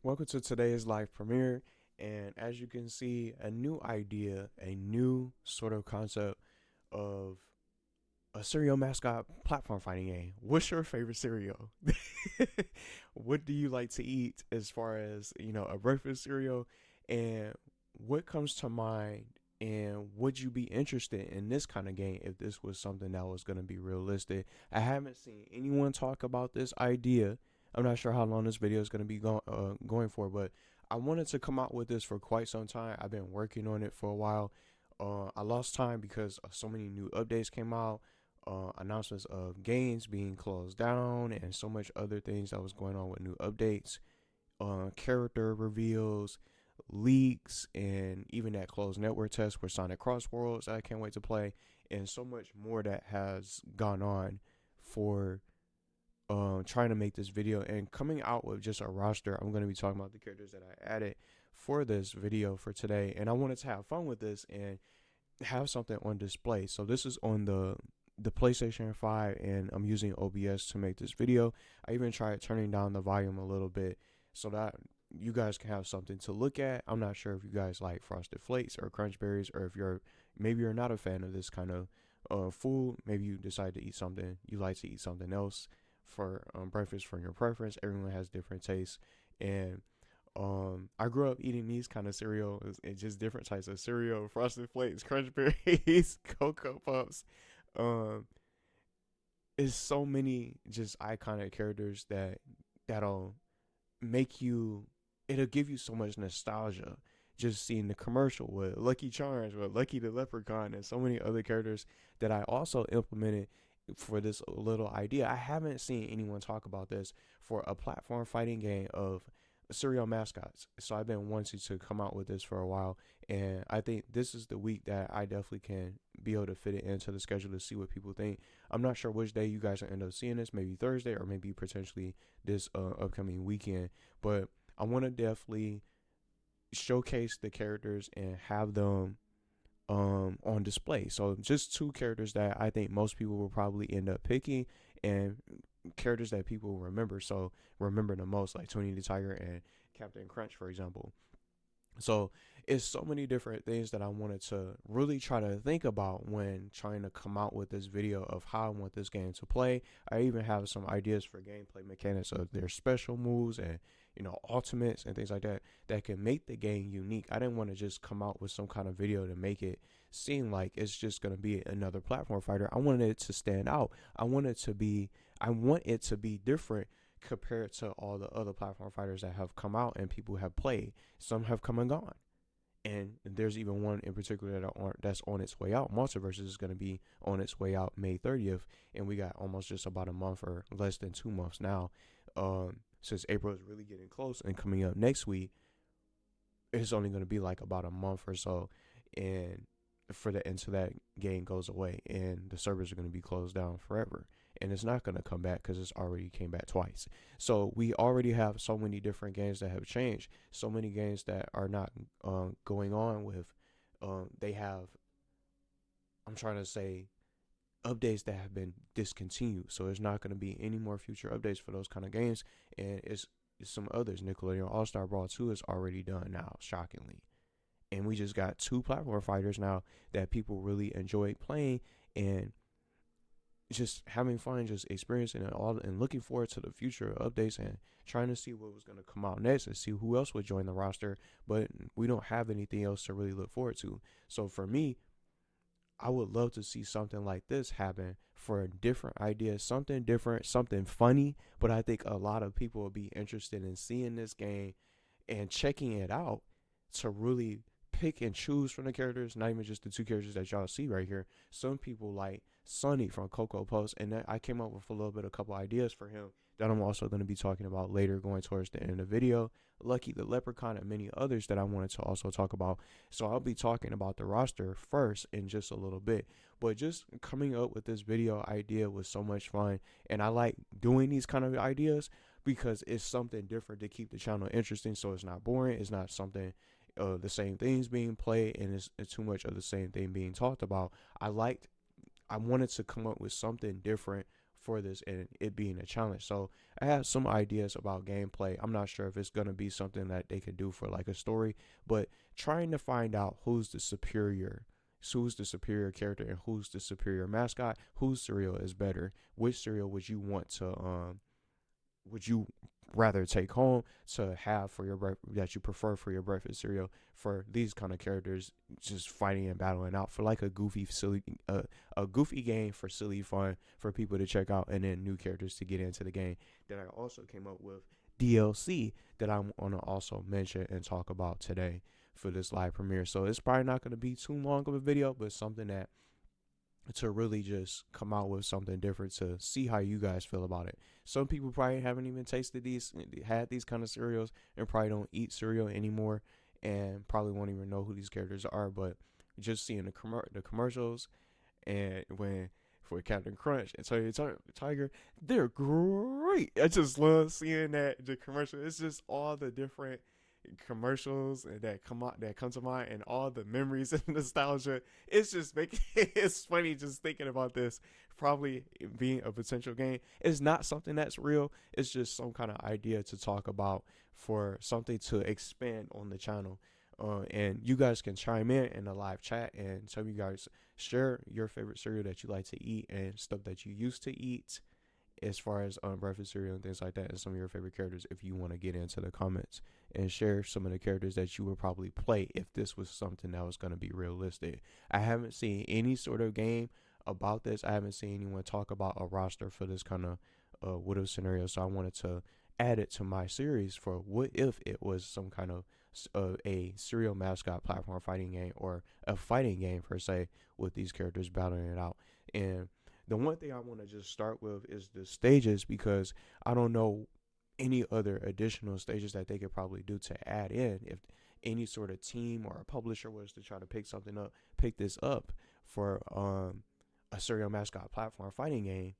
Welcome to today's live premiere. And as you can see, a new idea, a new sort of concept of a cereal mascot platform fighting game. What's your favorite cereal? What do you like to eat as far as, a breakfast cereal? And what comes to mind? And would you be interested in this kind of game if this was something that was going to be realistic? I haven't seen anyone talk about this idea. I'm not sure how long this video is going to be going for, but I wanted to come out with this for quite some time. I've been working on it for a while. I lost time because so many new updates came out, announcements of games being closed down, and so much other things that was going on with new updates, character reveals, leaks, and even that closed network test for Sonic Cross Worlds I can't wait to play, and so much more that has gone on for trying to make this video and coming out with just a roster. I'm going to be talking about the characters that I added for this video for today, and I wanted to have fun with this and have something on display. So this is on the PlayStation 5, and I'm using OBS to make this video. I even tried turning down the volume a little bit so that you guys can have something to look at. I'm not sure if you guys like Frosted Flakes or Crunch Berries, or if maybe you're not a fan of this kind of food. Maybe you decide to eat something, you like to eat something else for breakfast for your preference. Everyone has different tastes, and I grew up eating these kind of cereals and just different types of cereal: Frosted Flakes, Crunch Berries, Cocoa Puffs. Um, it's so many just iconic characters that'll make you. It'll give you so much nostalgia. Just seeing the commercial with Lucky Charms, with Lucky the Leprechaun, and so many other characters that I also implemented for this little idea. I haven't seen anyone talk about this for a platform fighting game of cereal mascots. So I've been wanting to come out with this for a while, and I think this is the week that I definitely can be able to fit it into the schedule to see what people think. I'm not sure which day you guys will end up seeing this, maybe Thursday or maybe potentially this upcoming weekend, but I want to definitely showcase the characters and have them on display. So just two characters that I think most people will probably end up picking, and characters that people remember. So remember the most, like Tony the Tiger and Captain Crunch, for example. So it's so many different things that I wanted to really try to think about when trying to come out with this video of how I want this game to play. I even have some ideas for gameplay mechanics of their special moves and ultimates and things like that that can make the game unique. I didn't want to just come out with some kind of video to make it seem like it's just going to be another platform fighter. I wanted it to stand out. I want it to be different compared to all the other platform fighters that have come out and people have played. Some have come and gone, and there's even one in particular that's on its way out. MultiVersus is going to be on its way out May 30th, and we got almost just about a month or less than 2 months now. Since April is really getting close and coming up next week, it's only going to be like about a month or so, and until that game goes away, and the servers are going to be closed down forever, and it's not going to come back because it's already came back twice. So we already have so many different games that have changed, so many games that are not going on with. They have, I'm trying to say, updates that have been discontinued. So there's not going to be any more future updates for those kind of games, and it's some others. Nickelodeon All Star Brawl 2 is already done now, shockingly. And we just got two platform fighters now that people really enjoy playing and just having fun, just experiencing it all, and looking forward to the future updates and trying to see what was going to come out next and see who else would join the roster. But we don't have anything else to really look forward to. So for me, I would love to see something like this happen for a different idea, something different, something funny. But I think a lot of people will be interested in seeing this game and checking it out to really pick and choose from the characters, not even just the two characters that y'all see right here. Some people like Sonny from Cocoa Puffs, and I came up with a couple ideas for him that I'm also going to be talking about later, going towards the end of the video. Lucky the Leprechaun, and many others that I wanted to also talk about. So I'll be talking about the roster first in just a little bit. But just coming up with this video idea was so much fun, and I like doing these kind of ideas because it's something different to keep the channel interesting, so it's not boring. It's not something the same things being played, and it's too much of the same thing being talked about. I wanted to come up with something different for this and it being a challenge. So I have some ideas about gameplay. I'm not sure if it's gonna be something that they could do for like a story, but trying to find out who's the superior character and who's the superior mascot, whose cereal is better, which cereal would you want to would you rather take home to have for your that you prefer for your breakfast cereal, for these kind of characters just fighting and battling out for like a goofy silly a goofy game for silly fun for people to check out, and then new characters to get into the game. Then I also came up with DLC that I'm gonna also mention and talk about today for this live premiere. So it's probably not gonna be too long of a video, but something that to really just come out with something different to see how you guys feel about it. Some people probably haven't even had these kind of cereals, and probably don't eat cereal anymore, and probably won't even know who these characters are. But just seeing the commercials, and when for Captain Crunch and Tiger, they're great. I just love seeing the commercial. It's just all the different commercials that come to mind, and all the memories and nostalgia. It's just making it's funny just thinking about this probably being a potential game. It's not something that's real, it's just some kind of idea to talk about for something to expand on the channel. And you guys can chime in the live chat and tell me, guys, share your favorite cereal that you like to eat and stuff that you used to eat as far as breakfast cereal and things like that, and some of your favorite characters. If you want to get into the comments and share some of the characters that you would probably play if this was something that was going to be realistic. I haven't seen any sort of game about this. I haven't seen anyone talk about a roster for this kind of widow scenario, so I wanted to add it to my series for what if it was some kind of a cereal mascot platform fighting game, or a fighting game per se, with these characters battling it out. And the one thing I want to just start with is the stages, because I don't know any other additional stages that they could probably do to add in if any sort of team or a publisher was to try to pick this up for a cereal mascot platform fighting game.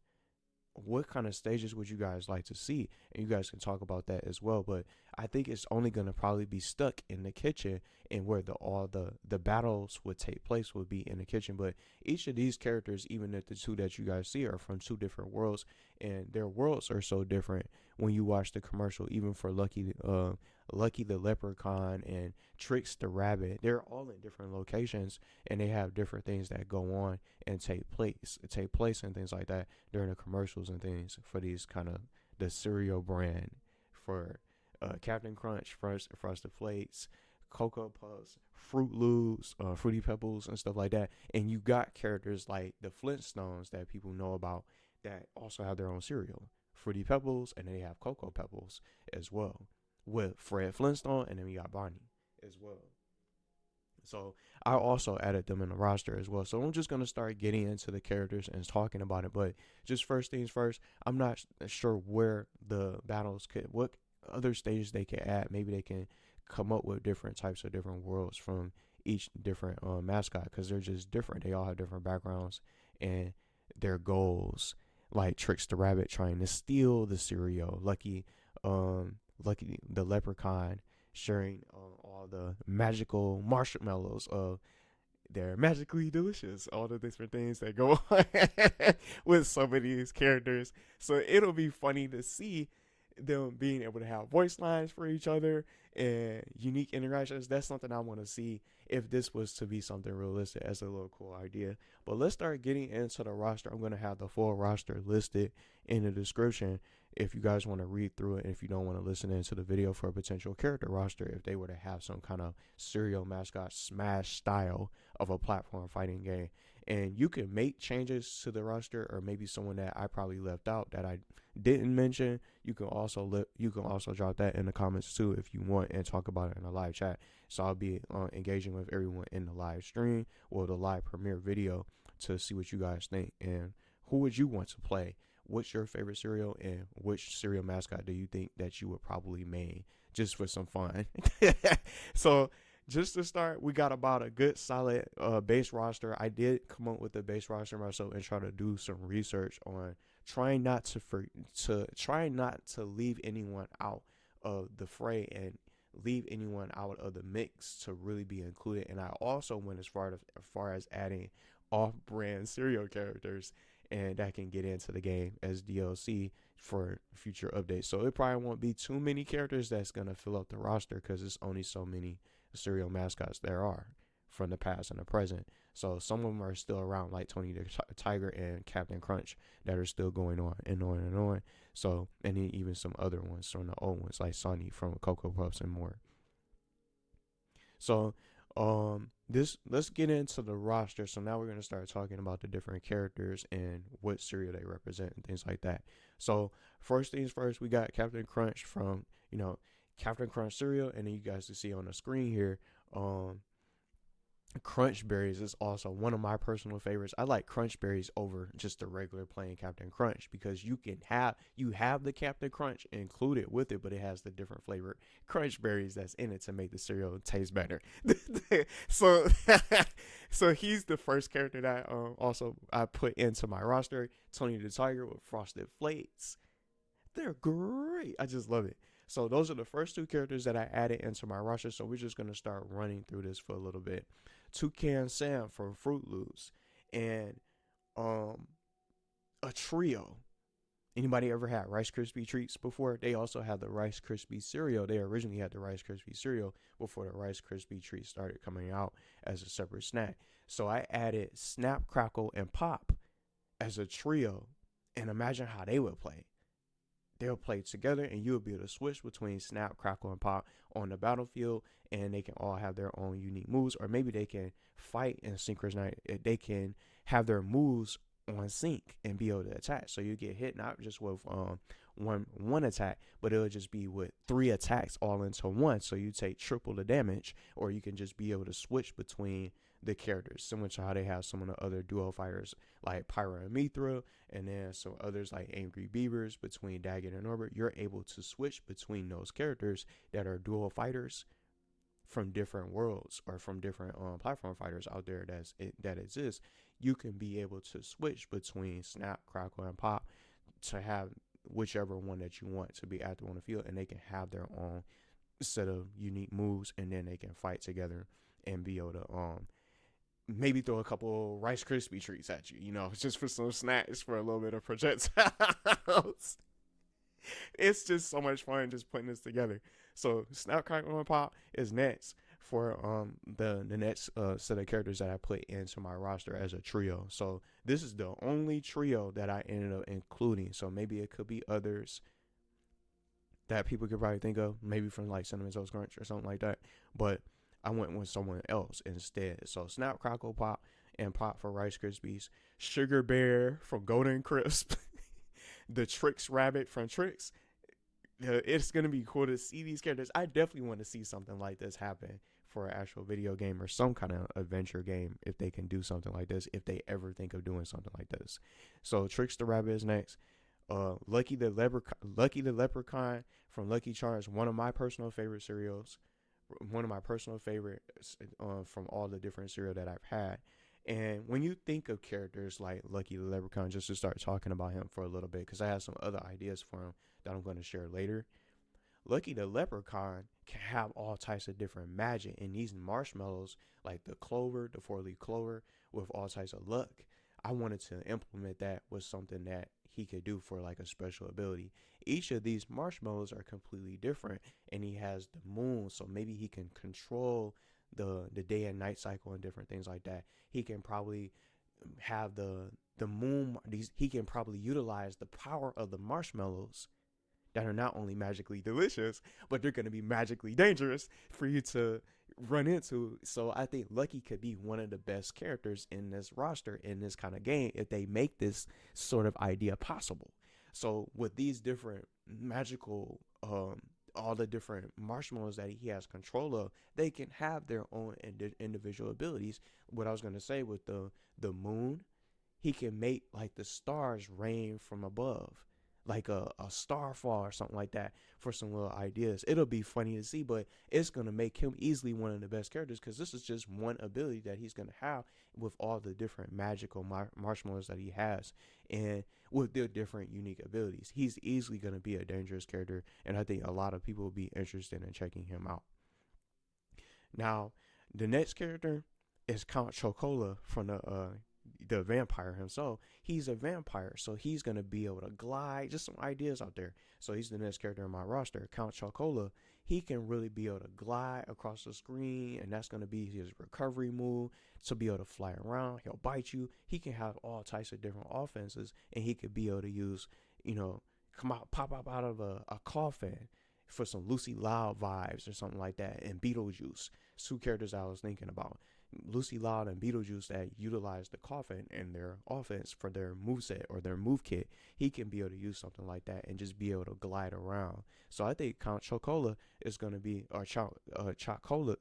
What kind of stages would you guys like to see? And you guys can talk about that as well. But I think it's only going to probably be stuck in the kitchen, and where all the battles would take place would be in the kitchen. But each of these characters, even if the two that you guys see are from two different worlds, and their worlds are so different when you watch the commercial, even for Lucky the Leprechaun and Trix the Rabbit, they're all in different locations, and they have different things that go on and take place and things like that during the commercials and things for these kind of the cereal brand. For Captain Crunch, Frosted Flakes, Cocoa Puffs, Fruit Loops, Fruity Pebbles, and stuff like that. And you got characters like the Flintstones that people know about that also have their own cereal, Fruity Pebbles, and then they have Cocoa Pebbles as well, with Fred Flintstone, and then we got Barney as well. So I also added them in the roster as well. So I'm just going to start getting into the characters and talking about it. But just first things first, I'm not sure where the battles what other stages they can add. Maybe they can come up with different types of different worlds from each different mascot, because they're just different. They all have different backgrounds and their goals. Like Trix the Rabbit trying to steal the cereal. Lucky the Leprechaun sharing all the magical marshmallows of they're magically delicious, all the different things that go on with some of these characters. So it'll be funny to see them being able to have voice lines for each other and unique interactions. That's something I want to see if this was to be something realistic, as a little cool idea. But let's start getting into the roster. I'm going to have the full roster listed in the description if you guys want to read through it, and if you don't want to listen into the video for a potential character roster, if they were to have some kind of cereal mascot smash style of a platform fighting game. And you can make changes to the roster, or maybe someone that I probably left out that I didn't mention. You can also drop that in the comments too if you want, and talk about it in a live chat. So I'll be engaging with everyone in the live stream or the live premiere video to see what you guys think, and who would you want to play. What's your favorite cereal, and which cereal mascot do you think that you would probably main, just for some fun? So just to start, we got about a good solid base roster. I did come up with the base roster myself and try to do some research on trying not to leave anyone out of the fray and leave anyone out of the mix to really be included. And I also went as far as adding off-brand cereal characters and that can get into the game as DLC for future updates. So it probably won't be too many characters that's gonna fill up the roster because it's only so many cereal mascots there are from the past and the present. So some of them are still around, like Tony the Tiger and Captain Crunch, that are still going on and on and on. So, and then even some other ones from the old ones, like Sonny from Cocoa Puffs and more. So, let's get into the roster. So now we're gonna start talking about the different characters and what cereal they represent and things like that. So first things first, we got Captain Crunch from Captain Crunch cereal, and then you guys can see on the screen here, Crunch Berries is also one of my personal favorites. I like Crunch Berries over just the regular plain Captain Crunch because you have the Captain Crunch included with it, but it has the different flavored Crunch Berries that's in it to make the cereal taste better. so so he's the first character that also I put into my roster. Tony the Tiger with Frosted Flakes. They're great. I just love it. So those are the first two characters that I added into my roster. So we're just gonna start running through this for a little bit. Toucan Sam from Froot Loops, and a trio. Anybody ever had Rice Krispie treats before? They also had the Rice Krispie cereal. They originally had the Rice Krispie cereal before the Rice Krispie treats started coming out as a separate snack. So I added Snap, Crackle, and Pop as a trio, and imagine how they would play. They'll play together, and you'll be able to switch between Snap, Crackle, and Pop on the battlefield, and they can all have their own unique moves, or maybe they can fight and synchronize. They can have their moves on sync and be able to attack. So you get hit not just with one attack, but it'll just be with 3 attacks all into one. So you take triple the damage, or you can just be able to switch between the characters, similar to how they have some of the other duo fighters like Pyra and Mithra, and then some others like Angry Beavers between Daggett and Orbit. You're able to switch between those characters that are duo fighters from different worlds or from different platform fighters out there that exist. You can be able to switch between Snap, Crackle, and Pop to have whichever one that you want to be active on the field, and they can have their own set of unique moves, and then they can fight together and be able to maybe throw a couple Rice Krispie treats at you, just for some snacks for a little bit of projectiles. It's just so much fun just putting this together. So Snap, Crackle, and Pop is next for the next set of characters that I put into my roster as a trio. So this is the only trio that I ended up including. So maybe it could be others that people could probably think of, maybe from like Cinnamon Toast Crunch or something like that. But I went with someone else instead. So Snap, Crackle, Pop, and Pop for Rice Krispies. Sugar Bear from Golden Crisp. The Trix Rabbit from Trix. It's going to be cool to see these characters. I definitely want to see something like this happen for an actual video game or some kind of adventure game if they can do something like this, if they ever think of doing something like this. So Trix the Rabbit is next. Lucky the Leprechaun from Lucky Charms, one of my personal favorite cereals. One of my personal favorites from all the different cereal that I've had. And when you think of characters like Lucky the Leprechaun, just to start talking about him for a little bit, because I have some other ideas for him that I'm going to share later. Lucky the Leprechaun can have all types of different magic, and these marshmallows, like the clover, the 4-leaf clover, with all types of luck. I wanted to implement that with something that he could do for like a special ability. Each of these marshmallows are completely different, and he has the moon, so maybe he can control the day and night cycle and different things like that. He can probably have the moon. He can probably utilize the power of the marshmallows that are not only magically delicious, but they're going to be magically dangerous for you to run into. So I think Lucky could be one of the best characters in this roster in this kind of game if they make this sort of idea possible. So with these different magical all the different marshmallows that he has control of, they can have their own individual abilities. What I was going to say with the moon, he can make like the stars rain from above, like a starfall or something like that, for some little ideas. It'll be funny to see, but it's going to make him easily one of the best characters, because this is just one ability that he's going to have with all the different magical marshmallows that he has, and with their different unique abilities. He's easily going to be a dangerous character, and I think a lot of people will be interested in checking him out. Now, the next character is Count Chocula from the the vampire himself, he's a vampire, so he's gonna be able to glide. Just some ideas out there. So he's the next character in my roster, Count Chocula. He can really be able to glide across the screen, and that's gonna be his recovery move to be able to fly around. He'll bite you. He can have all types of different offenses, and he could be able to use, pop up out of a coffin for some Lucy Loud vibes or something like that. And Beetlejuice, two characters I was thinking about. Lucy Loud and Beetlejuice that utilize the coffin in their offense for their moveset or their move kit. He can be able to use something like that and just be able to glide around. So I think Count Chocula is going to be, or Chocula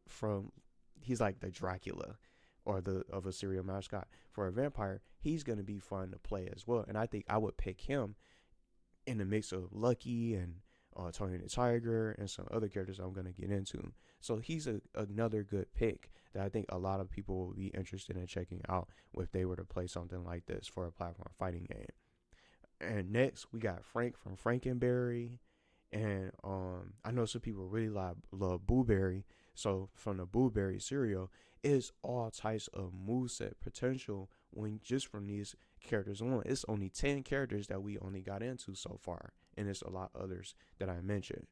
from, he's like the Dracula or of a serial mascot. For a vampire, he's going to be fun to play as well. And I think I would pick him in the mix of Lucky and Tony the Tiger and some other characters I'm going to get into. So he's another good pick that I think a lot of people will be interested in checking out if they were to play something like this for a platform fighting game. And next, we got Frank from Frankenberry. And I know some people really love Blueberry. So from the Blueberry cereal, it's all types of moveset potential when just from these characters alone. It's only 10 characters that we only got into so far, and it's a lot others that I mentioned.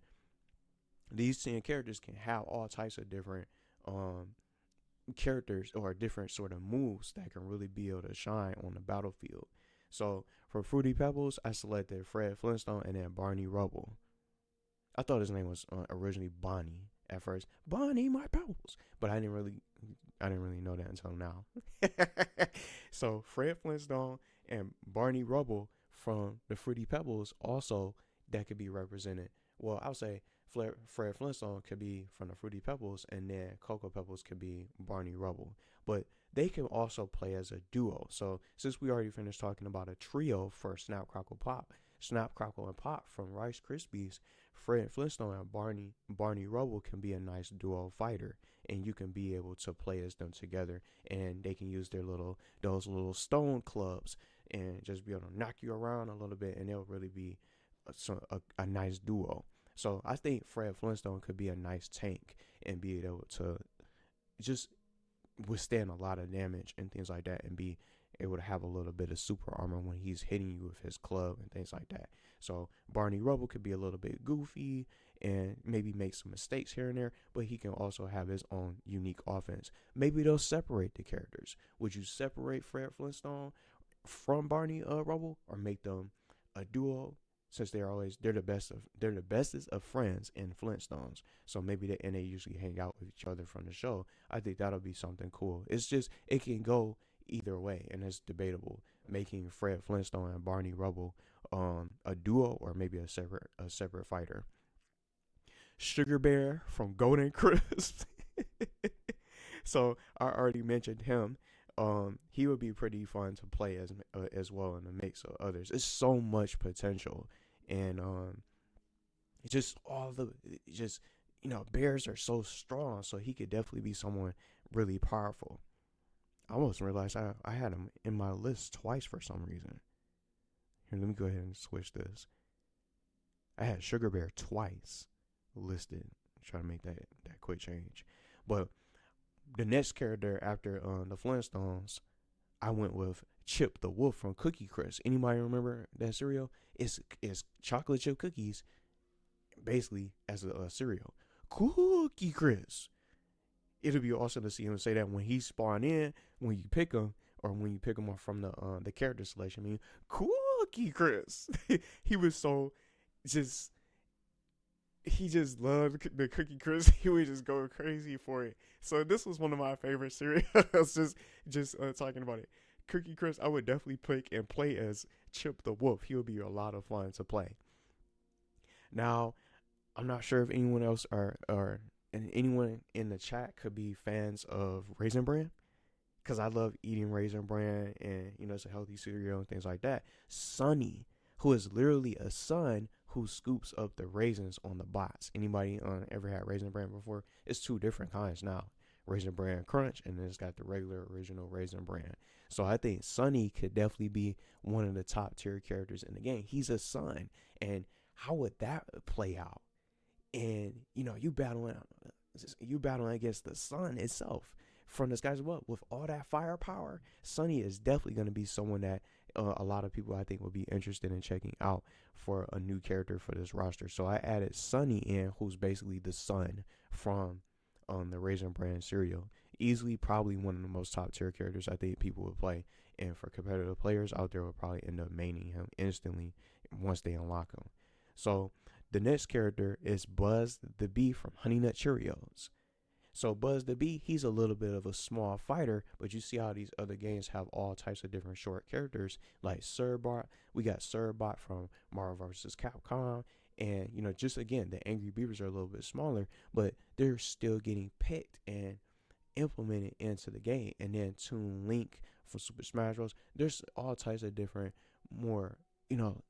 These 10 characters can have all types of different characters or different sort of moves that can really be able to shine on the battlefield. So for Fruity Pebbles, I selected Fred Flintstone and then Barney Rubble. I thought his name was originally Bonnie at first. Bonnie, my Pebbles. But I didn't really know that until now. So Fred Flintstone and Barney Rubble from the Fruity Pebbles also that could be represented. Well, I would say Fred Flintstone could be from the Fruity Pebbles, and then Cocoa Pebbles could be Barney Rubble. But they can also play as a duo. So since we already finished talking about a trio for Snap, Crackle, and Pop from Rice Krispies, Fred Flintstone and Barney Rubble can be a nice duo fighter, and you can be able to play as them together, and they can use those little stone clubs and just be able to knock you around a little bit, and they'll really be a nice duo. So I think Fred Flintstone could be a nice tank and be able to just withstand a lot of damage and things like that, and be able to have a little bit of super armor when he's hitting you with his club and things like that. So Barney Rubble could be a little bit goofy and maybe make some mistakes here and there, but he can also have his own unique offense. Maybe they'll separate the characters. Would you separate Fred Flintstone from Barney Rubble, or make them a duo? Since they're the bestest of friends in Flintstones, so maybe they usually hang out with each other from the show. I think that'll be something cool. It's just, it can go either way, and it's debatable, making Fred Flintstone and Barney Rubble a duo, or maybe a separate fighter. Sugar Bear from Golden Crisp. So I already mentioned him. He would be pretty fun to play as well in the mix of others. It's so much potential, and bears are so strong, so he could definitely be someone really powerful. I almost realized I had him in my list twice for some reason. Here, let me go ahead and switch this. I had Sugar Bear twice listed. Try to make that quick change, but the next character after the Flintstones, I went with Chip the Wolf from Cookie Crisp. Anybody remember that cereal? It's chocolate chip cookies, basically, as a cereal. Cookie Crisp. It'll be awesome to see him say that when he spawn in, when you pick him, or when you pick him up from the character selection. I mean, Cookie Crisp. He was so he just loved the Cookie Crisp. He would just go crazy for it. So this was one of my favorite cereals. just talking about it. Cookie Crisp, I would definitely pick and play as Chip the Wolf. He would be a lot of fun to play. Now, I'm not sure if anyone else and anyone in the chat could be fans of Raisin Bran, because I love eating Raisin Bran, and it's a healthy cereal and things like that. Sonny, who is literally a son who scoops up the raisins on the box. Anybody ever had Raisin Bran before? It's two different kinds now. Raisin Bran Crunch, and then it's got the regular original Raisin Bran. So I think Sonny could definitely be one of the top tier characters in the game. He's a son, and how would that play out? And you battling against the sun itself from the skies above. With all that firepower, Sonny is definitely going to be someone that a lot of people I think will be interested in checking out for a new character for this roster. So I added Sonny in, who's basically the son from the Raisin brand cereal. Easily probably one of the most top tier characters I think people would play. And for competitive players out there will probably end up maining him instantly once they unlock him. So the next character is Buzz the Bee from Honey Nut Cheerios. So Buzz the Bee, he's a little bit of a small fighter, but you see how these other games have all types of different short characters, like Surbot. We got Surbot from Marvel vs. Capcom, and just again, the Angry Beavers are a little bit smaller, but they're still getting picked and implemented into the game. And then Toon Link from Super Smash Bros. There's all types of different, more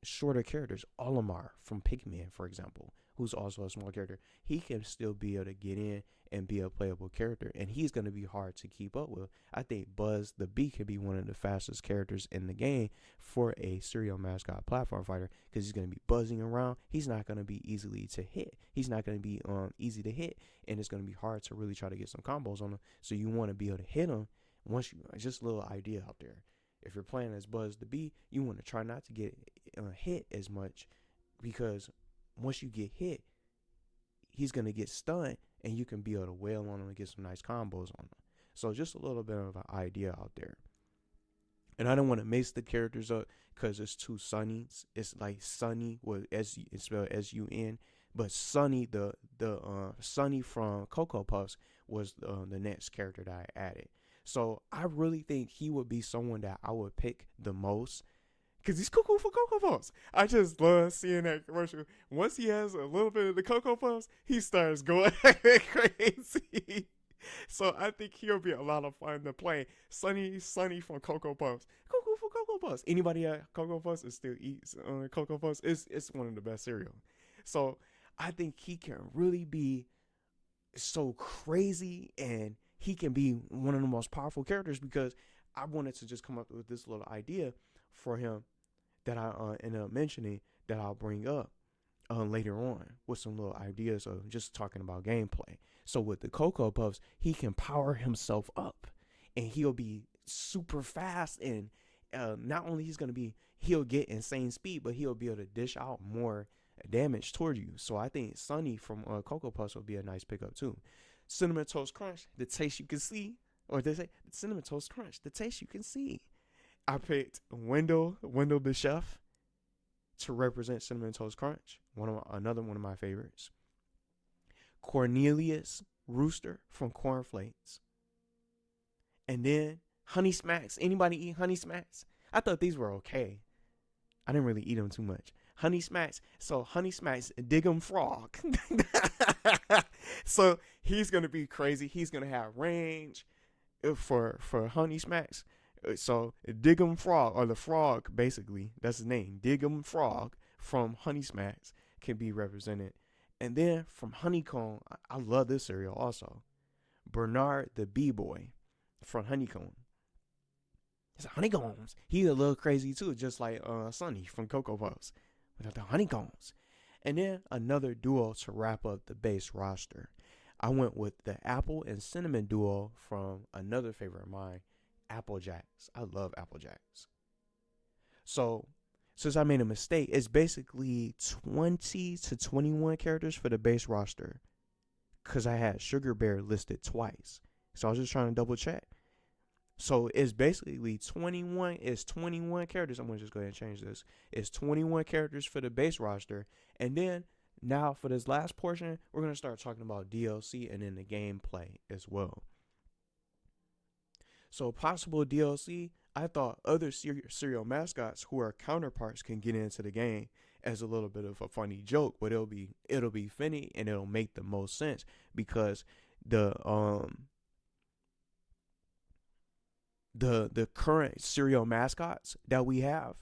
shorter characters. Olimar from Pikmin, for example, who's also a small character. He can still be able to get in and be a playable character, and he's going to be hard to keep up with. I think Buzz the Bee could be one of the fastest characters in the game for a cereal mascot platform fighter, because he's going to be buzzing around. He's not going to be easily to hit. He's not going to be easy to hit, and it's going to be hard to really try to get some combos on him. So you want to be able to hit him once you, just a little idea out there. If you're playing as Buzz the Bee, you want to try not to get hit as much, because once you get hit, he's going to get stunned, and you can be able to wail on him and get some nice combos on him. So just a little bit of an idea out there. And I don't want to mix the characters up because it's two Sonnys. It's like Sonny with it's spelled S-U-N, but Sonny, the Sonny from Cocoa Puffs was the next character that I added. So I really think he would be someone that I would pick the most, because he's Cuckoo for Cocoa Puffs. I just love seeing that commercial. Once he has a little bit of the Cocoa Puffs, he starts going crazy. So I think he'll be a lot of fun to play. Sonny from Cocoa Puffs. Cuckoo for Cocoa Puffs. Anybody at Cocoa Puffs that still eats Cocoa Puffs, it's one of the best cereal. So I think he can really be so crazy, and he can be one of the most powerful characters, because I wanted to just come up with this little idea for him that I end up mentioning, that I'll bring up later on with some little ideas of just talking about gameplay. So with the Cocoa Puffs, he can power himself up, and he'll be super fast, and not only he'll get insane speed, but he'll be able to dish out more damage toward you. So I think Sonny from Cocoa Puffs will be a nice pickup too. Cinnamon Toast Crunch, the taste you can see, or they say Cinnamon Toast Crunch, the taste you can see. I picked Wendell the chef to represent Cinnamon Toast Crunch, another one of my favorites. Cornelius Rooster from Corn Flakes, and then Honey Smacks. Anybody eat Honey Smacks? I thought these were okay. I didn't really eat them too much. Honey Smacks. So Honey Smacks, Dig'em Frog. So he's gonna be crazy. He's gonna have range for Honey Smacks. So Dig'em Frog, or the frog, basically, that's his name. Dig'em Frog from Honey Smacks can be represented. And then from Honeycomb, I love this cereal also. Bernard the B-Boy from Honeycomb. It's Honeycombs. He's a little crazy too, just like Sonny from Cocoa Puffs. With the Honeycombs. And then another duo to wrap up the base roster. I went with the Apple and Cinnamon duo from another favorite of mine, Apple Jacks. I love Apple Jacks. So since I made a mistake, it's basically 20 to 21 characters for the base roster, because I had Sugar Bear listed twice. So I was just trying to double check. So it's basically 21. It's 21 characters. I'm going to just go ahead and change this. It's 21 characters for the base roster. And then now for this last portion, we're going to start talking about DLC and then the gameplay as well. So possible DLC, I thought other cereal mascots who are counterparts can get into the game as a little bit of a funny joke, but it'll be funny and it'll make the most sense, because the current cereal mascots that we have,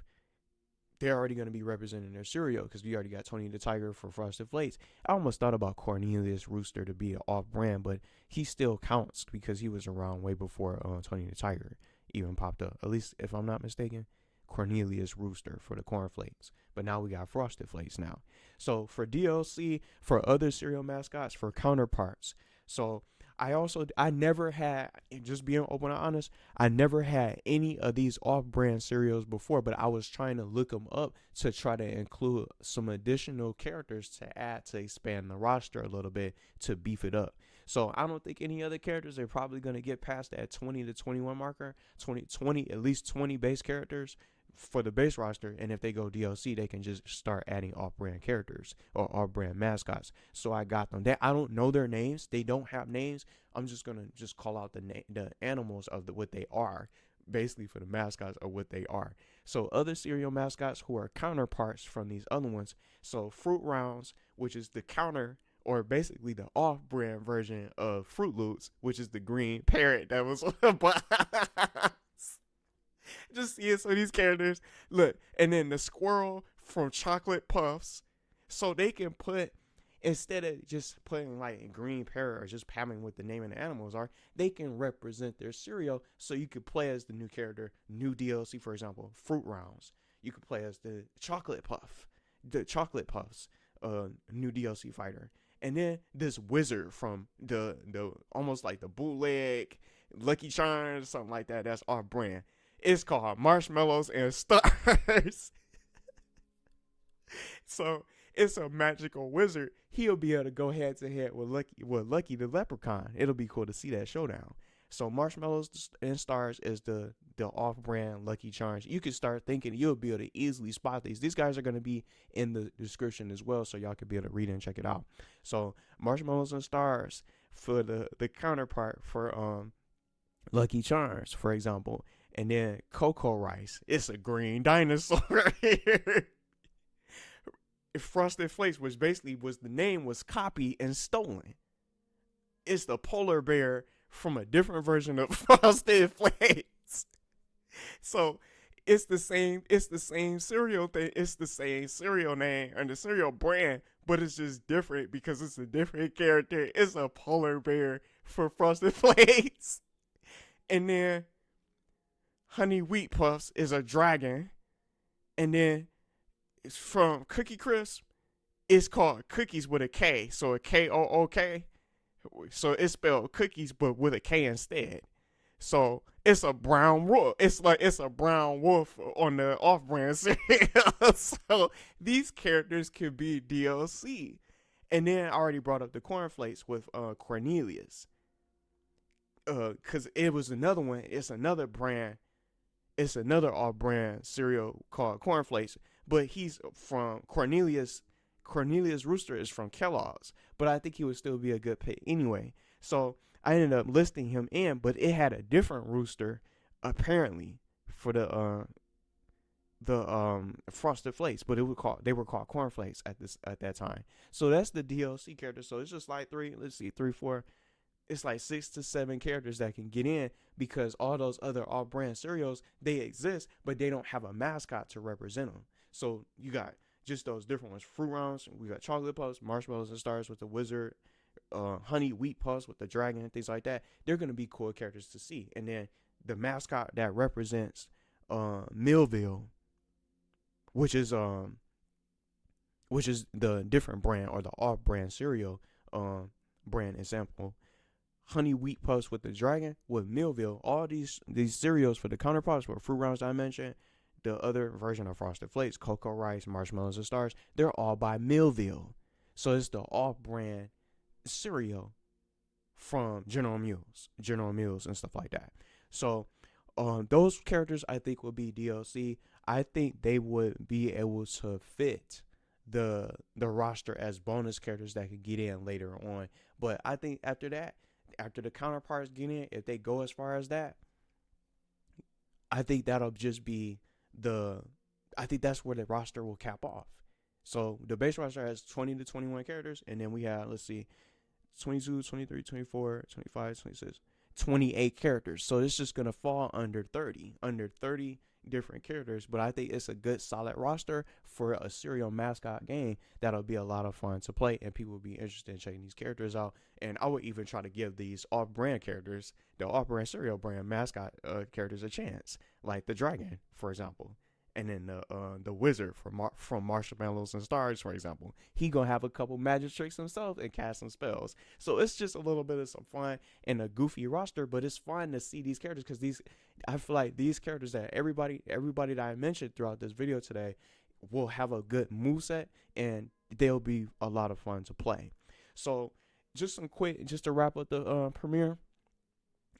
they're already going to be representing their cereal, because we already got Tony the Tiger for Frosted Flakes. I almost thought about Cornelius Rooster to be an off-brand, but he still counts because he was around way before Tony the Tiger even popped up. At least, if I'm not mistaken, Cornelius Rooster for the Corn Flakes. But now we got Frosted Flakes now. So for DLC, for other cereal mascots, for counterparts, so I never had, just being open and honest, I never had any of these off-brand cereals before, but I was trying to look them up to try to include some additional characters to add to expand the roster a little bit to beef it up. So I don't think any other characters are probably going to get past that 20 to 21 marker, 20, at least 20 base characters for the base roster, and if they go DLC, they can just start adding off-brand characters or off-brand mascots. So I got them. I don't know their names. They don't have names. I'm just gonna just call out the animals of what they are, basically for the mascots of what they are. So other cereal mascots who are counterparts from these other ones. So Froot Rounds, which is the counter or basically the off-brand version of Froot Loops, which is the green parrot that was on the box. Just seeing some of these characters. Look, and then the squirrel from Chocolate Puffs. So they can put, instead of just putting like a green parrot or just padding with the name of the animals are, they can represent their cereal. So you could play as the new character, new DLC, for example, Froot Rounds. You could play as the Chocolate Puffs, new DLC fighter. And then this wizard from the almost like the bootleg Lucky Charms, something like that. That's our brand. It's called Marshmallows and Stars. So it's a magical wizard. He'll be able to go head to head with Lucky the Leprechaun. It'll be cool to see that showdown. So Marshmallows and Stars is the off-brand Lucky Charms. You can start thinking you'll be able to easily spot these. These guys are going to be in the description as well, so y'all can be able to read it and check it out. So Marshmallows and Stars for the counterpart for Lucky Charms, for example. And then Cocoa Rice. It's a green dinosaur here. Frosted Flakes, which basically the name was copied and stolen. It's the polar bear from a different version of Frosted Flakes. So it's the same cereal thing. It's the same cereal name and the cereal brand, but it's just different because it's a different character. It's a polar bear for Frosted Flakes. And then Honey Wheat Puffs is a dragon. And then it's from Cookie Crisp. It's called Cookies with a K. So a K-O-O-K. So it's spelled cookies but with a K instead. So it's a brown wolf. It's a brown wolf on the off-brand cereal. So these characters could be DLC. And then I already brought up the cornflakes with Cornelius. Cause it was another one. It's another brand. It's another off-brand cereal called Cornflakes, but he's from Cornelius. Cornelius Rooster is from Kellogg's, but I think he would still be a good pick anyway. So I ended up listing him in, but it had a different rooster apparently for the Frosted Flakes, but they were called Cornflakes at that time. So that's the DLC character. So it's just like 3, 4. It's like 6 to 7 characters that can get in because all those other off-brand cereals, they exist, but they don't have a mascot to represent them. So you got just those different ones. Froot Rounds, we got Chocolate Puffs, Marshmallows and Stars with the wizard, Honey Wheat Puffs with the dragon and things like that. They're going to be cool characters to see. And then the mascot that represents Millville, which is the different brand or the off-brand cereal brand example. Honey Wheat Puffs with the dragon with Millville. All these cereals for the counterparts were Froot Rounds I mentioned. The other version of Frosted Flakes, Cocoa Rice, Marshmallows and Stars, they're all by Millville. So it's the off-brand cereal from General Mills and stuff like that. So those characters I think would be DLC. I think they would be able to fit the roster as bonus characters that could get in later on. But I think after that, after the counterparts get in, if they go as far as that, I think that'll just be I think that's where the roster will cap off. So the base roster has 20 to 21 characters, and then we have, 22, 23, 24, 25, 26, 28 characters. So it's just going to fall under 30 different characters, but I think it's a good solid roster for a cereal mascot game that'll be a lot of fun to play, and people will be interested in checking these characters out. And I would even try to give these off-brand characters, the off-brand cereal brand mascot characters, a chance, like the dragon, for example. And then the wizard from Marshmallows and Stars, for example, he gonna have a couple magic tricks himself and cast some spells. So it's just a little bit of some fun and a goofy roster, but it's fun to see these characters because I feel like these characters that everybody that I mentioned throughout this video today will have a good moveset and they'll be a lot of fun to play. So just to wrap up the premiere.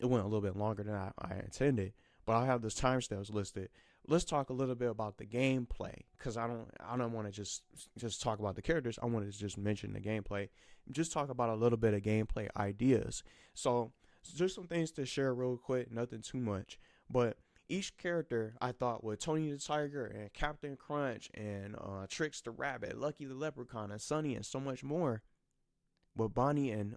It went a little bit longer than I intended, but I have this timestamps listed. Let's talk a little bit about the gameplay, because I don't want to just talk about the characters. I want to just mention the gameplay. Just talk about a little bit of gameplay ideas. So just some things to share real quick, nothing too much. But each character, I thought, with Tony the Tiger and Captain Crunch and Trix the Rabbit, Lucky the Leprechaun, and Sonny, and so much more, with Barney and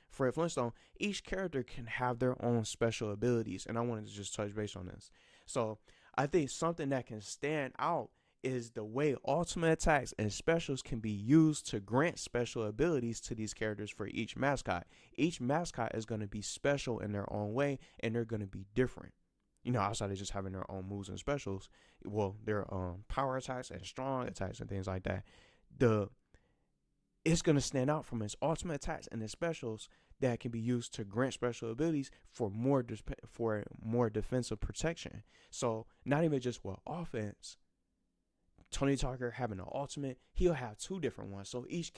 Fred Flintstone, each character can have their own special abilities, and I wanted to just touch base on this. So I think something that can stand out is the way ultimate attacks and specials can be used to grant special abilities to these characters for each mascot. Each mascot is going to be special in their own way, and they're going to be different. You know, outside of just having their own moves and specials, well, their power attacks and strong attacks and things like that. It's going to stand out from its ultimate attacks and its specials that can be used to grant special abilities for more defensive protection. So not even just with offense. Tony Tucker having an ultimate, he'll have two different ones. So each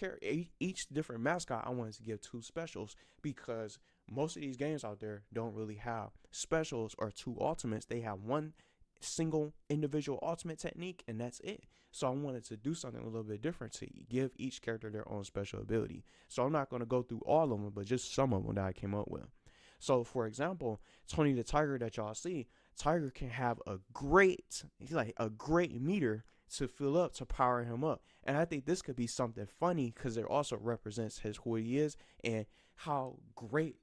different mascot, I wanted to give two specials, because most of these games out there don't really have specials or two ultimates. They have one single individual ultimate technique, and that's it. So I wanted to do something a little bit different to give each character their own special ability. So I'm not going to go through all of them, but just some of them that I came up with. So for example, Tony the Tiger that y'all see, Tiger can have a great meter to fill up to power him up. And I think this could be something funny, because it also represents who he is and how great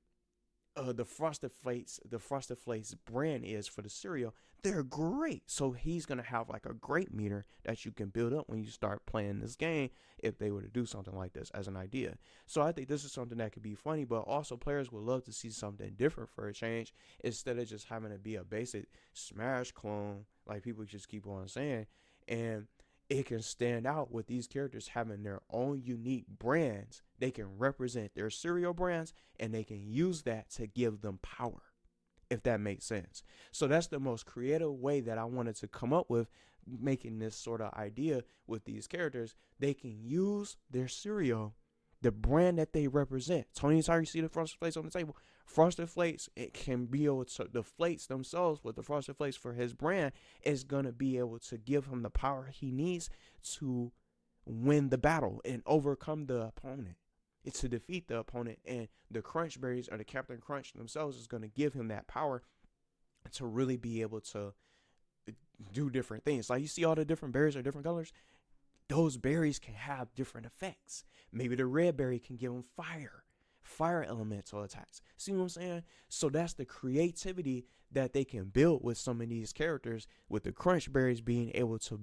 the Frosted Flakes brand is for the cereal. They're great. So he's going to have like a great meter that you can build up when you start playing this game, if they were to do something like this as an idea. So I think this is something that could be funny, but also players would love to see something different for a change, instead of just having to be a basic Smash clone like people just keep on saying. And it can stand out with these characters having their own unique brands. They can represent their cereal brands, and they can use that to give them power, if that makes sense. So that's the most creative way that I wanted to come up with, making this sort of idea with these characters. They can use their cereal, the brand that they represent. Tony Tiger, see the Frosted Flakes on the table. Frosted Flakes, it can be able to, the flakes themselves with the Frosted Flakes for his brand is going to be able to give him the power he needs to win the battle and overcome the opponent. It's to defeat the opponent, and the Crunch Berries or the Captain Crunch themselves is going to give him that power to really be able to do different things. Like, you see all the different berries are different colors. Those berries can have different effects. Maybe the red berry can give him fire elemental attacks. See what I'm saying? So that's the creativity that they can build with some of these characters, with the Crunch Berries being able to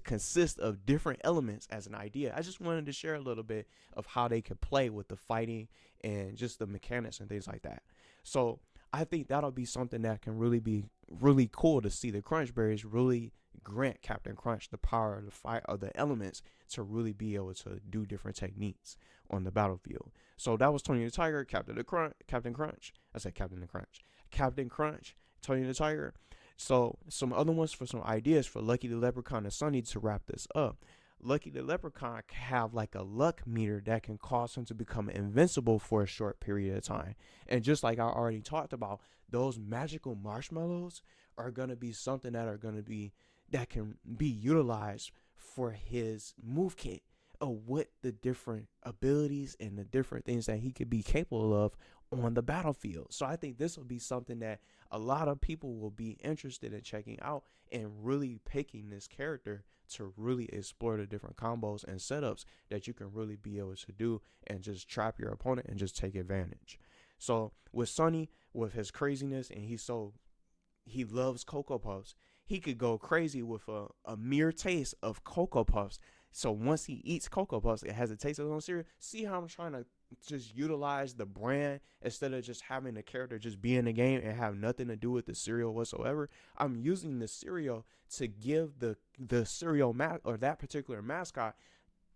consist of different elements as an idea. I just wanted to share a little bit of how they could play with the fighting and just the mechanics and things like that. So I think that'll be something that can really be really cool to see. The Crunch Berries really grant Captain Crunch the power of the fight of the elements to really be able to do different techniques on the battlefield. So that was Tony the Tiger, Captain Crunch. I said Captain the Crunch. Captain Crunch, Tony the Tiger. So some other ones for some ideas for Lucky the Leprechaun and Sonny to wrap this up. Lucky the Leprechaun can have like a luck meter that can cause him to become invincible for a short period of time. And just like I already talked about, those magical marshmallows are going to be something that can be utilized for his move kit of what the different abilities and the different things that he could be capable of on the battlefield. So I think this will be something that a lot of people will be interested in checking out and really picking this character to really explore the different combos and setups that you can really be able to do and just trap your opponent and just take advantage. So with Sonny, with his craziness, and he loves Cocoa Puffs, he could go crazy with a mere taste of Cocoa Puffs. So once he eats Cocoa Puffs, it has a taste of his own cereal. See how I'm trying to just utilize the brand instead of just having the character just be in the game and have nothing to do with the cereal whatsoever. I'm using the cereal to give the cereal or that particular mascot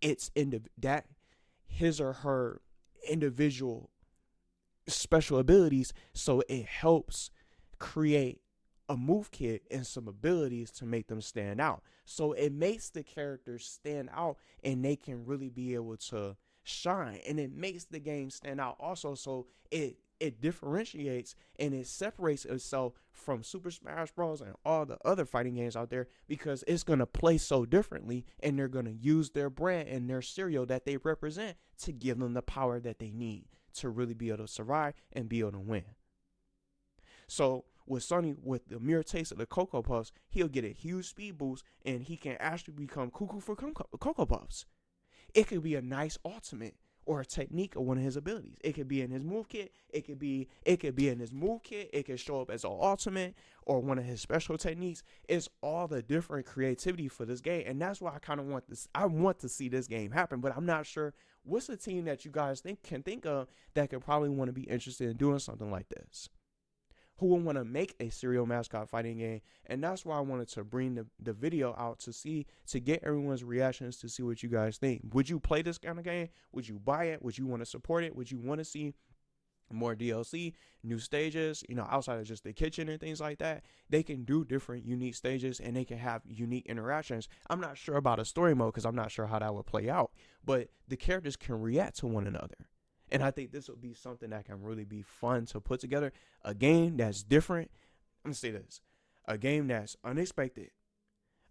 its that his or her individual special abilities, so it helps create a move kit and some abilities to make them stand out. So it makes the characters stand out and they can really be able to shine, and it makes the game stand out also. So it differentiates and it separates itself from Super Smash Bros. And all the other fighting games out there, because it's going to play so differently, and they're going to use their brand and their cereal that they represent to give them the power that they need to really be able to survive and be able to win. So with Sonny, with the mere taste of the Cocoa Puffs, he'll get a huge speed boost, and he can actually become Cuckoo for Cocoa Puffs. It could be a nice ultimate or a technique of one of his abilities. It could be in his move kit. It could be in his move kit. It could show up as an ultimate or one of his special techniques. It's all the different creativity for this game, and that's why I kind of want this. I want to see this game happen, but I'm not sure what's a team that you guys can think of that could probably want to be interested in doing something like this. Who would want to make a cereal mascot fighting game? And that's why I wanted to bring the video out to get everyone's reactions, to see what you guys think. Would you play this kind of game? Would you buy it? Would you want to support it? Would you want to see more DLC, new stages, outside of just the kitchen and things like that? They can do different unique stages, and they can have unique interactions. I'm not sure about a story mode because I'm not sure how that would play out, but the characters can react to one another. And I think this will be something that can really be fun to put together. A game that's different. Let me say this. A game that's unexpected.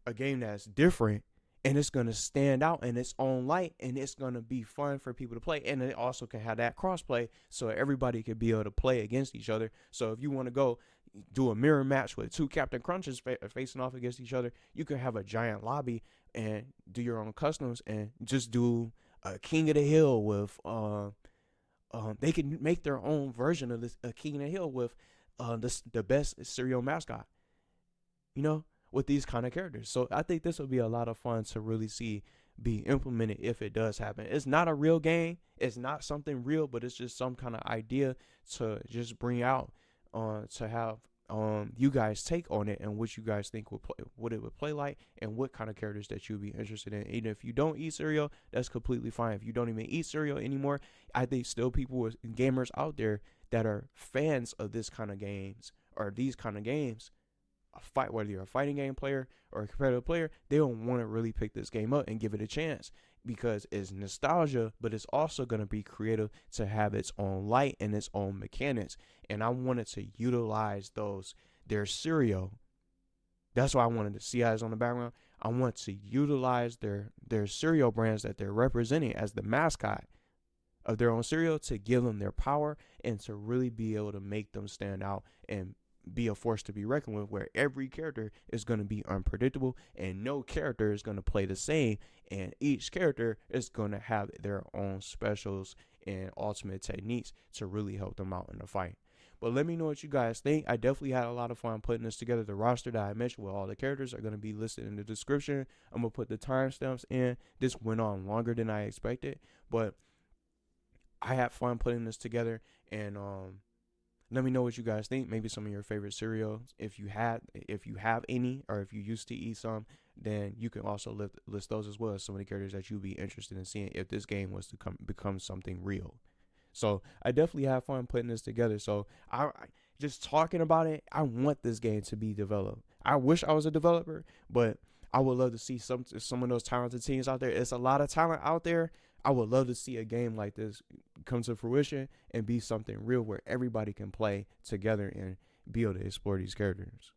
A game that's different. And it's going to stand out in its own light. And it's going to be fun for people to play. And it also can have that crossplay, so everybody could be able to play against each other. So if you want to go do a mirror match with two Captain Crunches facing off against each other, you can have a giant lobby and do your own customs and just do a King of the Hill with... they can make their own version of this King of the Hill with the best cereal mascot, with these kind of characters. So I think this will be a lot of fun to really see be implemented if it does happen. It's not a real game. It's not something real, but it's just some kind of idea to just bring out to have you guys take on it, and what you guys think what it would play like, and what kind of characters that you'd be interested in. Even if you don't eat cereal, that's completely fine. If you don't even eat cereal anymore, I think still people gamers out there that are fans of this kind of games or these kind of games, whether you're a fighting game player or a competitive player, they don't want to really pick this game up and give it a chance, because it's nostalgia, but it's also going to be creative to have its own light and its own mechanics. And I wanted to utilize their cereal. That's why I wanted to see eyes on the background. I want to utilize their cereal brands that they're representing as the mascot of their own cereal to give them their power and to really be able to make them stand out and be a force to be reckoned with, where every character is going to be unpredictable and no character is going to play the same, and each character is going to have their own specials and ultimate techniques to really help them out in the fight. But let me know what you guys think. I definitely had a lot of fun putting this together. The roster that I mentioned with all the characters are going to be listed in the description. I'm going to put the timestamps in. This went on longer than I expected, but I had fun putting this together. And let me know what you guys think. Maybe some of your favorite cereals, if you have any, or if you used to eat some, then you can also list those as well as some of the characters that you'd be interested in seeing if this game was to become something real. So I definitely have fun putting this together. So I just talking about it, I want this game to be developed. I wish I was a developer, but I would love to see some of those talented teams out there. It's a lot of talent out there. I would love to see a game like this come to fruition and be something real where everybody can play together and be able to explore these characters.